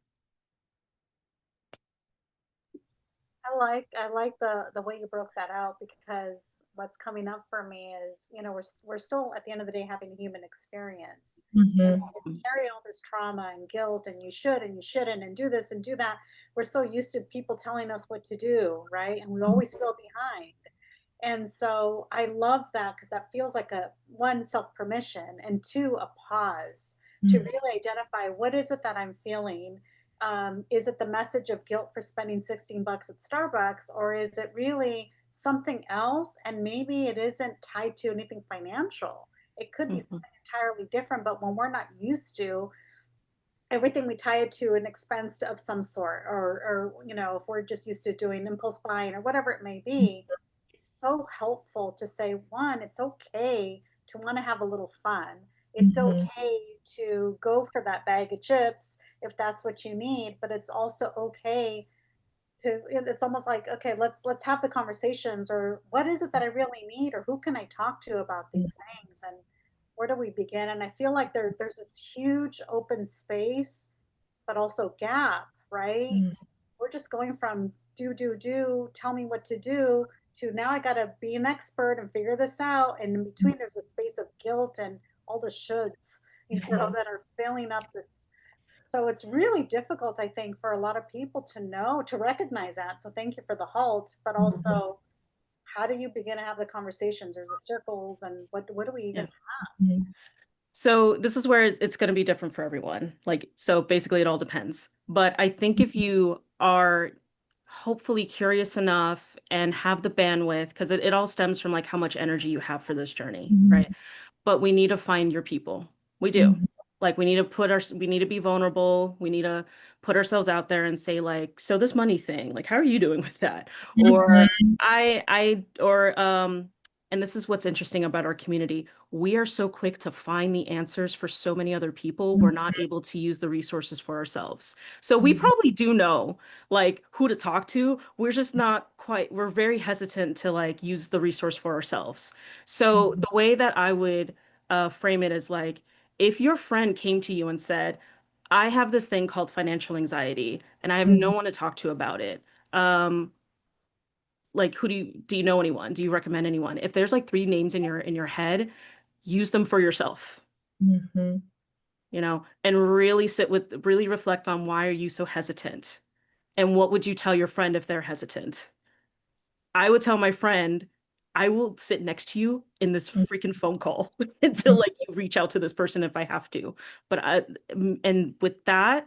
Speaker 4: I like the way you broke that out, because what's coming up for me is, we're still at the end of the day having a human experience. And
Speaker 1: Mhm.
Speaker 4: we carry all this trauma and guilt, and you should and you shouldn't, and do this and do that. We're so used to people telling us what to do, right? And we always feel behind. And so I love that, because that feels like a one, self permission, and two, a pause to
Speaker 1: Mm.
Speaker 4: really identify what is it that I'm feeling. Is it the message of guilt for spending 16 bucks at Starbucks, or is it really something else? And maybe it isn't tied to anything financial. It could be
Speaker 3: Mhm.
Speaker 4: something entirely different, but when we're not used to everything, we tie it to an expense of some sort, or if we're just used to doing impulse buying or whatever it may be. It's so helpful to say, one, it's okay to want to have a little fun. It's
Speaker 1: Mhm.
Speaker 4: okay to go for that bag of chips if that's what you need, but it's also okay to, it's almost like, okay, let's have the conversations, or what is it that I really need, or who can I talk to about these things, and where do we begin? And I feel like there's this huge open space, but also gap, right?
Speaker 1: Mm.
Speaker 4: We're just going from do, tell me what to do, to now I got to be an expert and figure this out. And in between, there's a space of guilt and all the shoulds,
Speaker 1: Mhm.
Speaker 4: that are filling up this So it's really difficult, I think, for a lot of people to know, to recognize that. So thank you for the halt, but also how do you begin to have the conversations? There's the circles, and what do we even ask?
Speaker 3: So this is where it's going to be different for everyone. Like, so basically it all depends. But I think if you are hopefully curious enough and have the bandwidth, because it all stems from like how much energy you have for this journey, right? But we need to find your people. We do. Like we need to we need to be vulnerable. We need to put ourselves out there and say like, so this money thing, like, how are you doing with that? Or and this is what's interesting about our community. We are so quick to find the answers for so many other people. We're not able to use the resources for ourselves. So we probably do know like who to talk to. We're just not quite, we're very hesitant to like use the resource for ourselves. So the way that I would frame it is like, if your friend came to you and said, I have this thing called financial anxiety and I have no one to talk to about it. Like who do you know anyone? Do you recommend anyone? If there's like three names in your head, use them for yourself, you know, and really reflect on why are you so hesitant? And what would you tell your friend if they're hesitant? I would tell my friend, I will sit next to you in this freaking phone call until like you reach out to this person if I have to. And with that,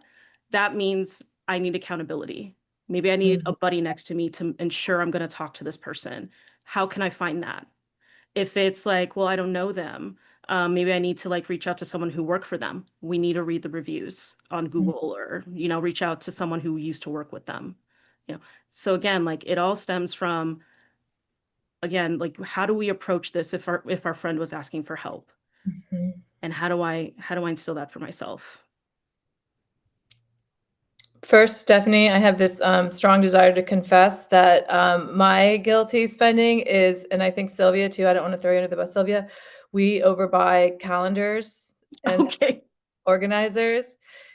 Speaker 3: that means I need accountability. Maybe I need a buddy next to me to ensure I'm going to talk to this person. How can I find that? If it's like, well, I don't know them, maybe I need to like reach out to someone who worked for them. We need to read the reviews on Google or, you know, reach out to someone who used to work with them. You know, so again, like it all stems from, again, like how do we approach this if our friend was asking for help? And how do I instill that for myself?
Speaker 1: First, Stephanie, I have this strong desire to confess that my guilty spending is, and I think Sylvia too, I don't want to throw you under the bus, Sylvia, we overbuy calendars and organizers.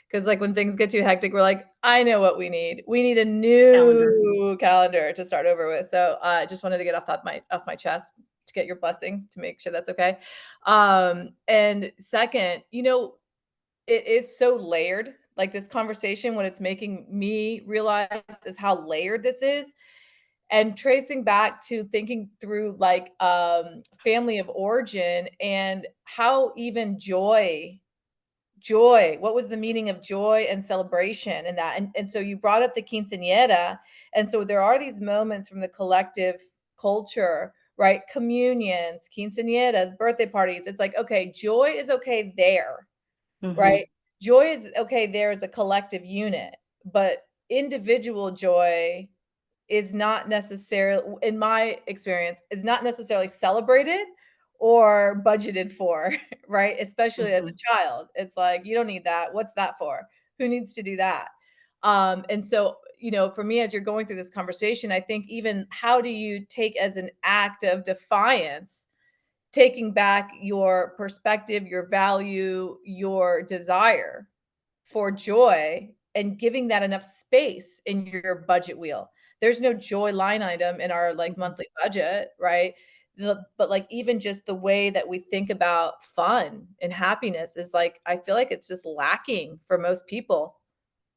Speaker 1: Because like when things get too hectic, we're like, I know what we need. We need a new calendar to start over with. So I just wanted to get off my chest to get your blessing to make sure that's okay. And second, you know, it is so layered. Like this conversation, what it's making me realize is how layered this is. And tracing back to thinking through like family of origin and how even joy, what was the meaning of joy and celebration and that? And so you brought up the quinceañera. And so there are these moments from the collective culture, right? Communions, quinceañeras, birthday parties. It's like, okay, joy is okay there, right? Joy is okay there as a collective unit, but individual joy is not necessarily, in my experience, is not necessarily celebrated or budgeted for, right? Especially as a child. It's like, you don't need that. What's that for? Who needs to do that? And so, you know, for me, as you're going through this conversation, I think even how do you take as an act of defiance taking back your perspective, your value, your desire for joy and giving that enough space in your budget wheel. There's no joy line item in our like monthly budget, right? But like even just the way that we think about fun and happiness is like, I feel like it's just lacking for most people.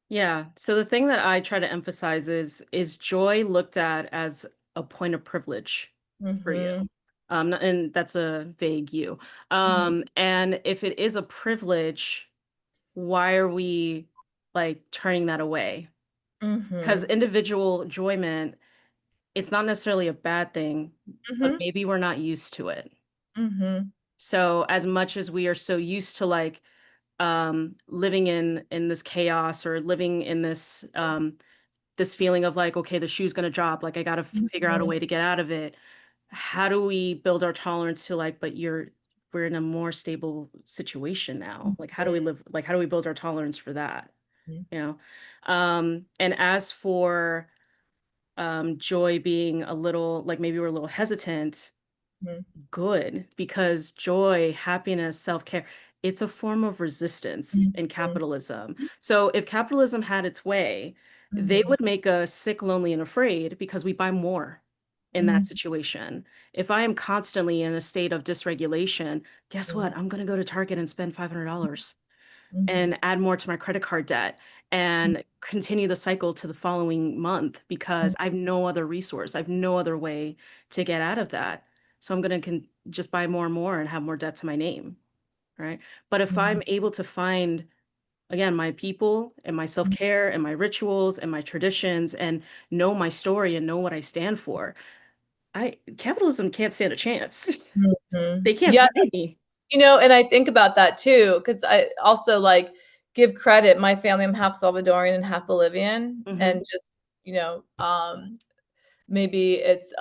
Speaker 3: Yeah. So the thing that I try to emphasize is joy looked at as a point of privilege for you. And that's a vague you. And if it is a privilege, why are we like turning that away? Because individual enjoyment, it's not necessarily a bad thing, but maybe we're not used to it. So as much as we are so used to like living in this chaos or living in this this feeling of like, okay, the shoe's gonna drop, like I gotta figure out a way to get out of it. How do we build our tolerance to like, but we're in a more stable situation now. Like how do we live, like how do we build our tolerance for that? You know? And as for joy being a little like maybe we're a little hesitant, good, because joy, happiness, self-care, it's a form of resistance in capitalism. So if capitalism had its way, they would make us sick, lonely, and afraid because we buy more in that situation. If I am constantly in a state of dysregulation, guess what? I'm going to go to Target and spend $500. and add more to my credit card debt and continue the cycle to the following month because I have no other resource. I have no other way to get out of that. So I'm going to just buy more and more and have more debt to my name. Right. But if I'm able to find, again, my people and my self-care and my rituals and my traditions and know my story and know what I stand for, capitalism can't stand a chance. They can't
Speaker 1: Yeah,
Speaker 3: sway me.
Speaker 1: and I think about that too, because I also like give credit. My family, I'm half Salvadorian and half Bolivian, and just, maybe it's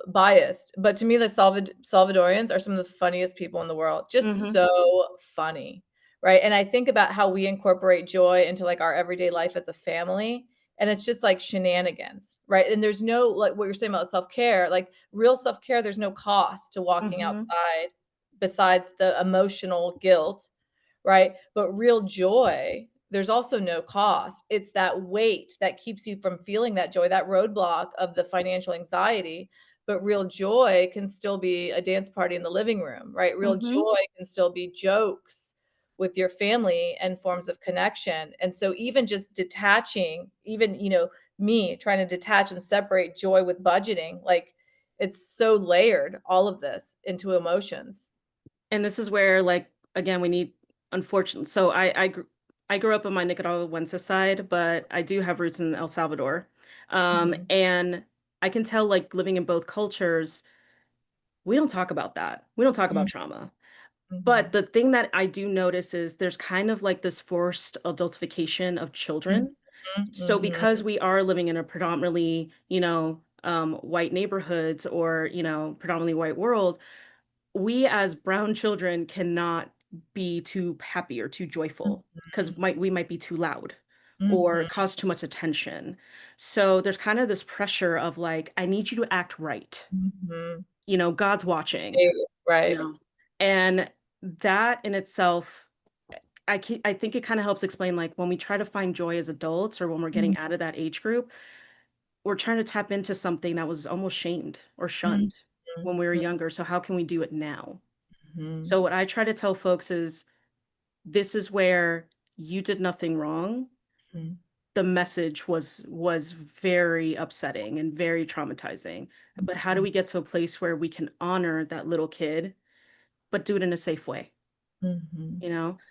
Speaker 1: biased, but to me, the Salvadorians are some of the funniest people in the world. Just so funny, right? And I think about how we incorporate joy into like our everyday life as a family, and it's just like shenanigans, right? And there's no, like what you're saying about self-care, like real self-care, there's no cost to walking outside besides the emotional guilt, right? But real joy, there's also no cost. It's that weight that keeps you from feeling that joy, that roadblock of the financial anxiety. But real joy can still be a dance party in the living room, right? Real joy can still be jokes with your family and forms of connection. And so even just detaching, even, me trying to detach and separate joy with budgeting, like it's so layered, all of this into emotions.
Speaker 3: And this is where, like, again, we need, unfortunately, so I grew up on my Nicaraguense side, but I do have roots in El Salvador. And I can tell, like, living in both cultures, we don't talk about that. We don't talk about trauma. But the thing that I do notice is there's kind of like this forced adultification of children. So because we are living in a predominantly, white neighborhoods or, predominantly white world, we as brown children cannot be too happy or too joyful because we might be too loud or cause too much attention. So there's kind of this pressure of like, I need you to act right. God's watching,
Speaker 1: Right.
Speaker 3: and that in itself, I think it kind of helps explain like when we try to find joy as adults or when we're getting out of that age group, we're trying to tap into something that was almost shamed or shunned when we were younger. So how can we do it now? So what I try to tell folks is this is where you did nothing wrong. The message was very upsetting and very traumatizing. But how do we get to a place where we can honor that little kid, but do it in a safe way?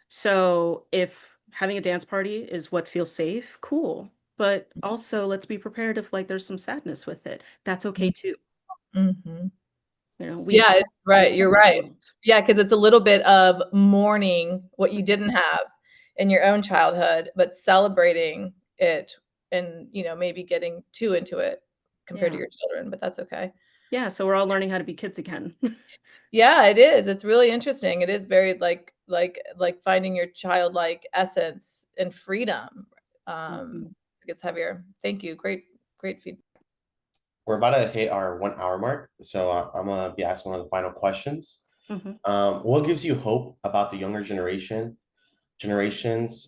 Speaker 3: So if having a dance party is what feels safe, cool. But also let's be prepared if like there's some sadness with it. That's okay too.
Speaker 1: Yeah, it's right. You're right. Yeah, because it's a little bit of mourning what you didn't have in your own childhood, but celebrating it and, maybe getting too into it compared to your children, but that's okay.
Speaker 3: Yeah, so we're all learning how to be kids again.
Speaker 1: Yeah, it is. It's really interesting. It is very like finding your childlike essence and freedom. It gets heavier. Thank you. Great feedback.
Speaker 2: We're about to hit our 1 hour mark, so I'm gonna be asking one of the final questions. What gives you hope about the younger generations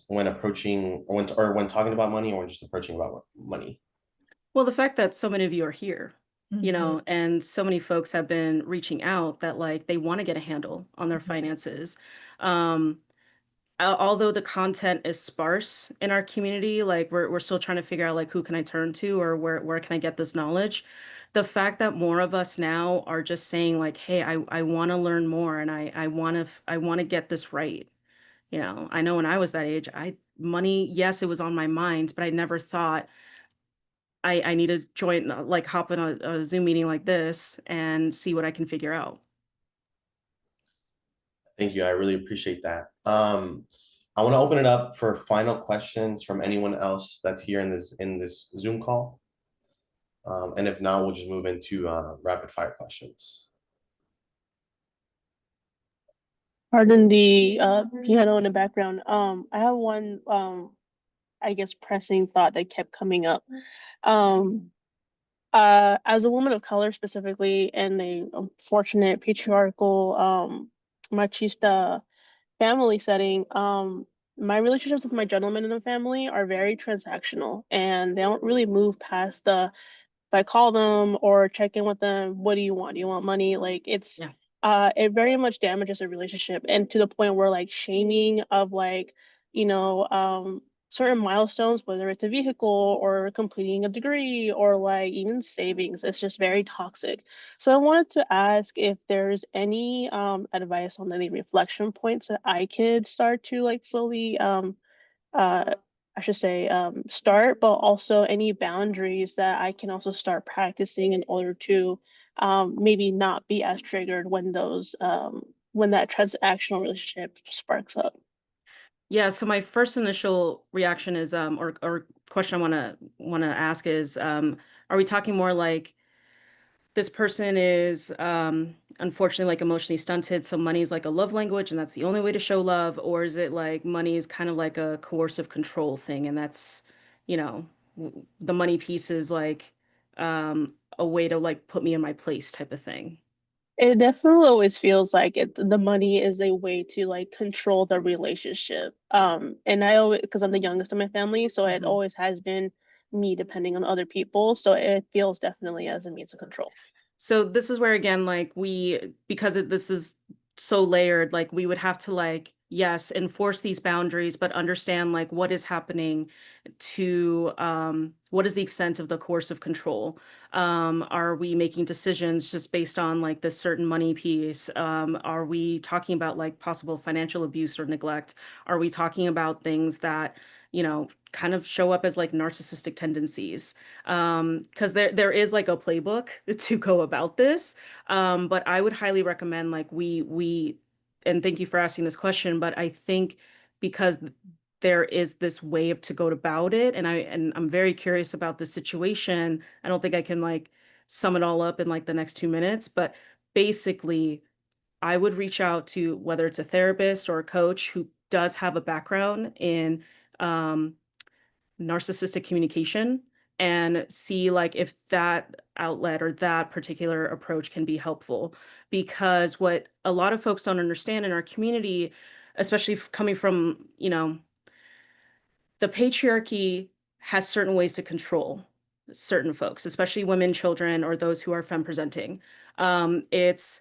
Speaker 2: when approaching or when talking about money or when just approaching about money?
Speaker 3: Well, the fact that so many of you are here, and so many folks have been reaching out that like they want to get a handle on their finances. Although the content is sparse in our community, like we're still trying to figure out like who can I turn to or where can I get this knowledge. The fact that more of us now are just saying like, hey, I want to learn more and I want to get this right. I know when I was that age, money, yes, it was on my mind, but I never thought I need to join, like hop in a Zoom meeting like this and see what I can figure out.
Speaker 2: Thank you. I really appreciate that. I want to open it up for final questions from anyone else that's here in this Zoom call. And if not, we'll just move into rapid fire questions.
Speaker 6: Pardon the piano in the background. I have one I guess pressing thought that kept coming up. As a woman of color specifically in a unfortunate patriarchal machista family setting, my relationships with my gentlemen in the family are very transactional and they don't really move past if I call them or check in with them, what do you want? Do you want money? Like it's it very much damages a relationship, and to the point where like shaming of like, you know, certain milestones, whether it's a vehicle or completing a degree or like even savings, it's just very toxic. So I wanted to ask if there's any advice on any reflection points that I could start to like slowly uh I should say start, but also any boundaries that I can also start practicing in order to maybe not be as triggered when those when that transactional relationship sparks up.
Speaker 3: Yeah, so my first initial reaction is or question I want to ask is are we talking more like this person is unfortunately like emotionally stunted, so money is like a love language and that's the only way to show love, or is it like money is kind of like a coercive control thing and that's, you know, the money piece is like a way to like put me in my place type of thing.
Speaker 6: It definitely always feels like the money is a way to like control the relationship. And I always, because I'm the youngest in my family, so it
Speaker 3: Mhm.
Speaker 6: always has been me depending on other people. So it feels definitely as a means of control.
Speaker 3: So this is where again, like because this is so layered, like we would have to like, yes, enforce these boundaries, but understand like what is happening to, what is the extent of the course of control? Are we making decisions just based on like this certain money piece? Are we talking about like possible financial abuse or neglect? Are we talking about things that, you know, kind of show up as like narcissistic tendencies? Because there is like a playbook to go about this. But I would highly recommend like we and thank you for asking this question, but I think because there is this way of to go about it, and I'm very curious about the situation. I don't think I can like sum it all up in like the next 2 minutes, but basically I would reach out to whether it's a therapist or a coach who does have a background in um narcissistic communication and see like if that outlet or that particular approach can be helpful, because what a lot of folks don't understand in our community, especially coming from, you know, the patriarchy has certain ways to control certain folks, especially women, children, or those who are femme presenting. It's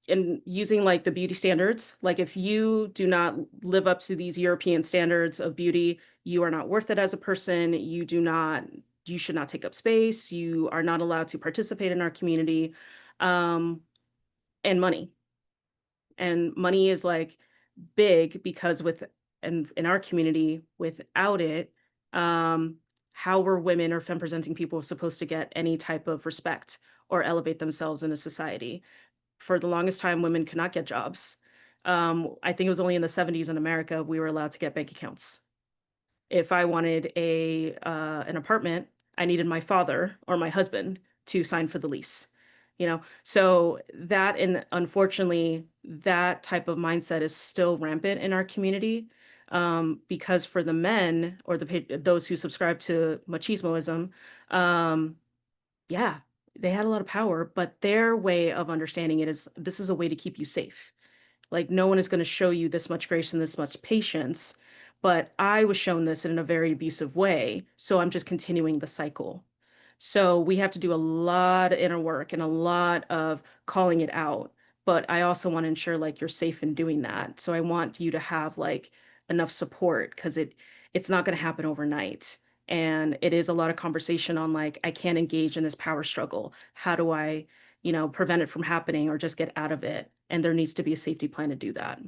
Speaker 3: in using like the beauty standards. Like if you do not live up to these European standards of beauty, you are not worth it as a person. You should not take up space. You are not allowed to participate in our community. Um, and money. And money is like big because and in our community, without it, um, how were women or femme presenting people supposed to get any type of respect or elevate themselves in a society? For the longest time, women could not get jobs. I think it was only in the 70s in America we were allowed to get bank accounts. If I wanted a an apartment, I needed my father or my husband to sign for the lease. You know, so that and unfortunately, that type of mindset is still rampant in our community. Because for the men or those who subscribe to machismoism, um, yeah, they had a lot of power, but their way of understanding it is this is a way to keep you safe. Like no one is going to show you this much grace and this much patience, but I was shown this in a very abusive way, so I'm just continuing the cycle. So we have to do a lot of inner work and a lot of calling it out. But I also want to ensure like you're safe in doing that. So I want you to have like enough support because it's not going to happen overnight. And it is a lot of conversation on like, I can't engage in this power struggle. How do I, you know, prevent it from happening or just get out of it? And there needs to be a safety plan to do that.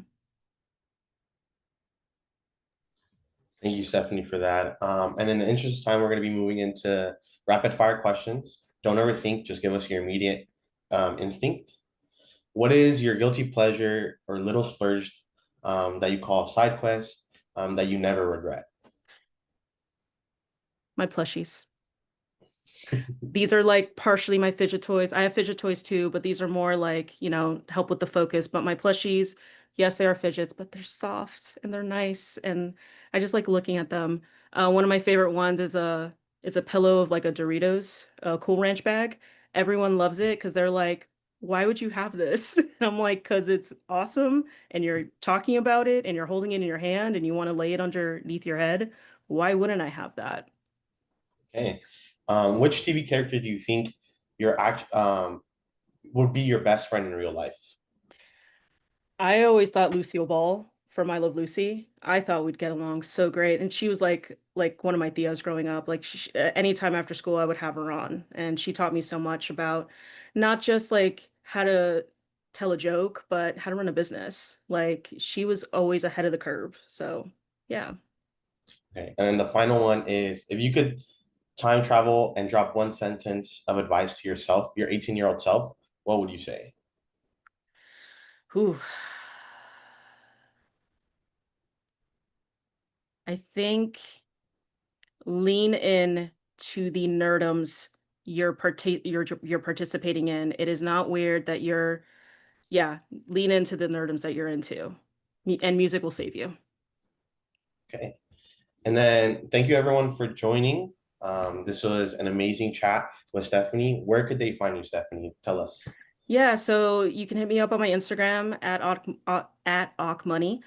Speaker 2: Thank you, Stephanie, for that. And in the interest of time, we're going to be moving into rapid fire questions. Don't overthink, just give us your immediate instinct. What is your guilty pleasure or little splurge that you call side quest that you never regret?
Speaker 3: My plushies. These are like partially my fidget toys. I have fidget toys too, but these are more like, you know, help with the focus. But my plushies, yes, they are fidgets, but they're soft and they're nice. And I just like looking at them. One of my favorite ones is a pillow of like a Doritos Cool Ranch bag. Everyone loves it because they're like, why would you have this? And I'm like, because it's awesome and you're talking about it and you're holding it in your hand and you want to lay it underneath your head. Why wouldn't I have that?
Speaker 2: Okay. Which TV character do you think you're would be your best friend in real life?
Speaker 3: I always thought Lucille Ball from I Love Lucy. I thought we'd get along so great, and she was like one of my Theos growing up. Like anytime after school, I would have her on, and she taught me so much about not just like how to tell a joke, but how to run a business. Like she was always ahead of the curve. So yeah.
Speaker 2: Okay. And then the final one is, if you could time travel and drop one sentence of advice to yourself, your 18-year-old self, what would you say?
Speaker 3: Whew. I think lean in to the nerdums you're participating in. It is not weird that lean into the nerdums that you're into. And music will save you.
Speaker 2: Okay. And then thank you everyone for joining. This was an amazing chat with Stephanie. Where could they find you, Stephanie? Tell us.
Speaker 3: Yeah, so you can hit me up on my Instagram at awkmoney,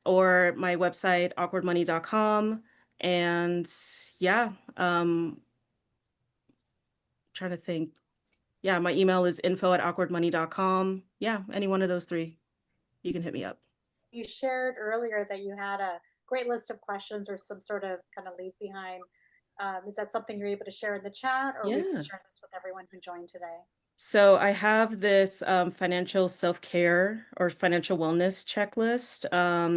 Speaker 3: or my website awkwardmoney.com. And yeah, trying to think. Yeah, my email is info@awkwardmoney.com. Yeah, any one of those three, you can hit me up.
Speaker 4: You shared earlier that you had a great list of questions or some sort of kind of leave behind. Is that something you're able to share in the chat, or we can
Speaker 3: Yeah.
Speaker 4: share this with everyone who joined today?
Speaker 3: So I have this financial self-care or financial wellness checklist.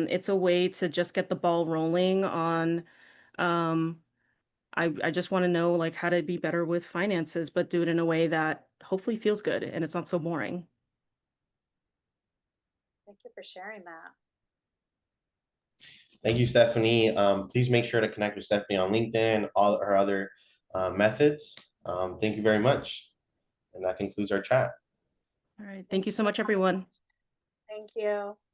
Speaker 3: It's a way to just get the ball rolling on um, I just want to know like how to be better with finances, but do it in a way that hopefully feels good and it's not so boring.
Speaker 4: Thank you for sharing that.
Speaker 2: Thank you, Stephanie. Please make sure to connect with Stephanie on LinkedIn, all her other methods. Thank you very much. And that concludes our chat.
Speaker 3: All right. Thank you so much, everyone.
Speaker 4: Thank you.